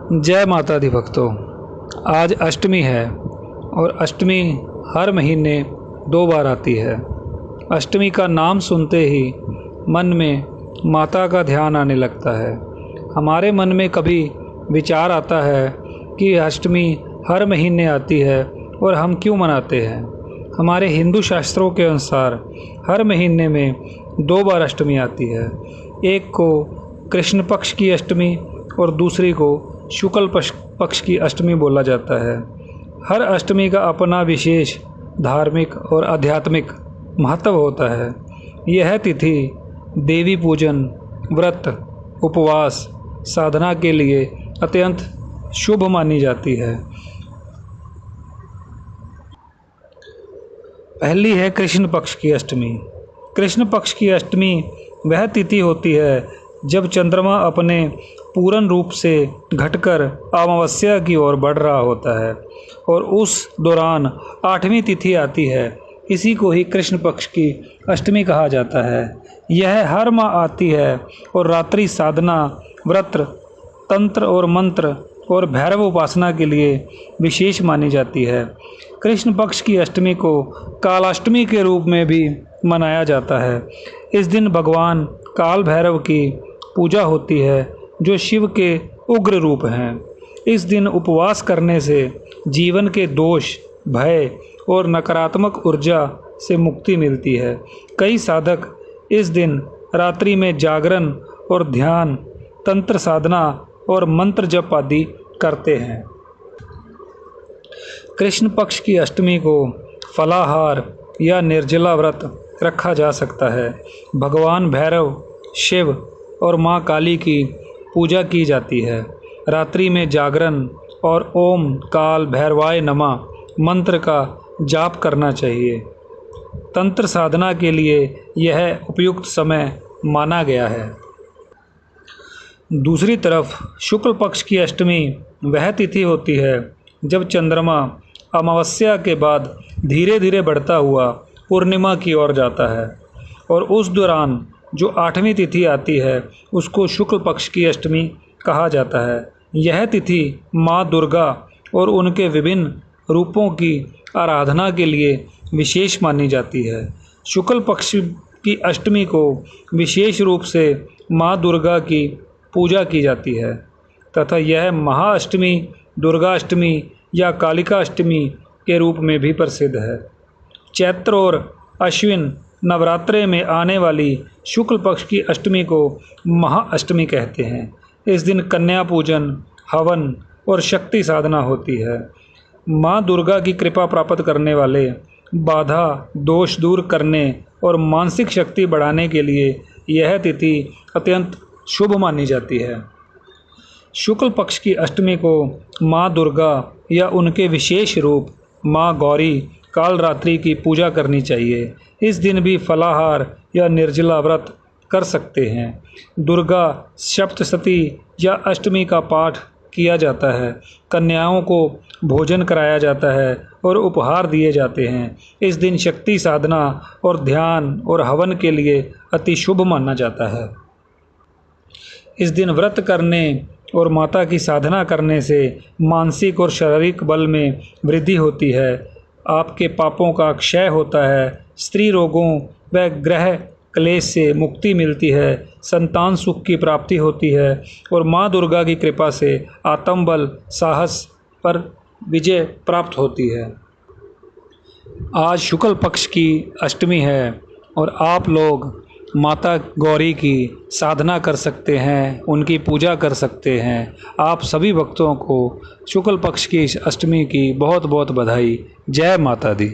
जय माता दी भक्तों। आज अष्टमी है और अष्टमी हर महीने 2 बार आती है। अष्टमी का नाम सुनते ही मन में माता का ध्यान आने लगता है। हमारे मन में कभी विचार आता है कि अष्टमी हर महीने आती है और हम क्यों मनाते हैं। हमारे हिंदू शास्त्रों के अनुसार हर महीने में 2 बार अष्टमी आती है। एक को कृष्ण पक्ष की अष्टमी और दूसरी को शुक्ल पक्ष की अष्टमी बोला जाता है। हर अष्टमी का अपना विशेष धार्मिक और आध्यात्मिक महत्व होता है। यह तिथि देवी पूजन, व्रत, उपवास, साधना के लिए अत्यंत शुभ मानी जाती है। पहली है कृष्ण पक्ष की अष्टमी। कृष्ण पक्ष की अष्टमी वह तिथि होती है जब चंद्रमा अपने पूर्ण रूप से घटकर अमावस्या की ओर बढ़ रहा होता है और उस दौरान 8वीं तिथि आती है। इसी को ही कृष्ण पक्ष की अष्टमी कहा जाता है। यह हर माह आती है और रात्रि साधना, व्रत, तंत्र और मंत्र और भैरव उपासना के लिए विशेष मानी जाती है। कृष्ण पक्ष की अष्टमी को कालाष्टमी के रूप में भी मनाया जाता है। इस दिन भगवान काल भैरव की पूजा होती है जो शिव के उग्र रूप हैं। इस दिन उपवास करने से जीवन के दोष, भय और नकारात्मक ऊर्जा से मुक्ति मिलती है। कई साधक इस दिन रात्रि में जागरण और ध्यान, तंत्र साधना और मंत्र जप आदि करते हैं। कृष्ण पक्ष की अष्टमी को फलाहार या निर्जला व्रत रखा जा सकता है। भगवान भैरव, शिव और माँ काली की पूजा की जाती है। रात्रि में जागरण और ओम काल भैरवाय नमः मंत्र का जाप करना चाहिए। तंत्र साधना के लिए यह उपयुक्त समय माना गया है। दूसरी तरफ शुक्ल पक्ष की अष्टमी वह तिथि होती है जब चंद्रमा अमावस्या के बाद धीरे धीरे बढ़ता हुआ पूर्णिमा की ओर जाता है और उस दौरान जो 8वीं तिथि आती है उसको शुक्ल पक्ष की अष्टमी कहा जाता है। यह तिथि माँ दुर्गा और उनके विभिन्न रूपों की आराधना के लिए विशेष मानी जाती है। शुक्ल पक्ष की अष्टमी को विशेष रूप से माँ दुर्गा की पूजा की जाती है तथा यह महाअष्टमी, दुर्गाष्टमी या कालिका अष्टमी के रूप में भी प्रसिद्ध है। चैत्र और अश्विन नवरात्रे में आने वाली शुक्ल पक्ष की अष्टमी को महाअष्टमी कहते हैं। इस दिन कन्या पूजन, हवन और शक्ति साधना होती है। माँ दुर्गा की कृपा प्राप्त करने वाले, बाधा दोष दूर करने और मानसिक शक्ति बढ़ाने के लिए यह तिथि अत्यंत शुभ मानी जाती है। शुक्ल पक्ष की अष्टमी को माँ दुर्गा या उनके विशेष रूप माँ गौरी, कालरात्रि की पूजा करनी चाहिए। इस दिन भी फलाहार या निर्जला व्रत कर सकते हैं। दुर्गा सप्तशती या अष्टमी का पाठ किया जाता है। कन्याओं को भोजन कराया जाता है और उपहार दिए जाते हैं। इस दिन शक्ति साधना और ध्यान और हवन के लिए अति शुभ माना जाता है। इस दिन व्रत करने और माता की साधना करने से मानसिक और शारीरिक बल में वृद्धि होती है। आपके पापों का क्षय होता है। स्त्री रोगों व ग्रह क्लेश से मुक्ति मिलती है। संतान सुख की प्राप्ति होती है और माँ दुर्गा की कृपा से आत्मबल, साहस पर विजय प्राप्त होती है। आज शुक्ल पक्ष की अष्टमी है और आप लोग माता गौरी की साधना कर सकते हैं, उनकी पूजा कर सकते हैं। आप सभी भक्तों को शुक्ल पक्ष की इस अष्टमी की बहुत बहुत बधाई। जय माता दी।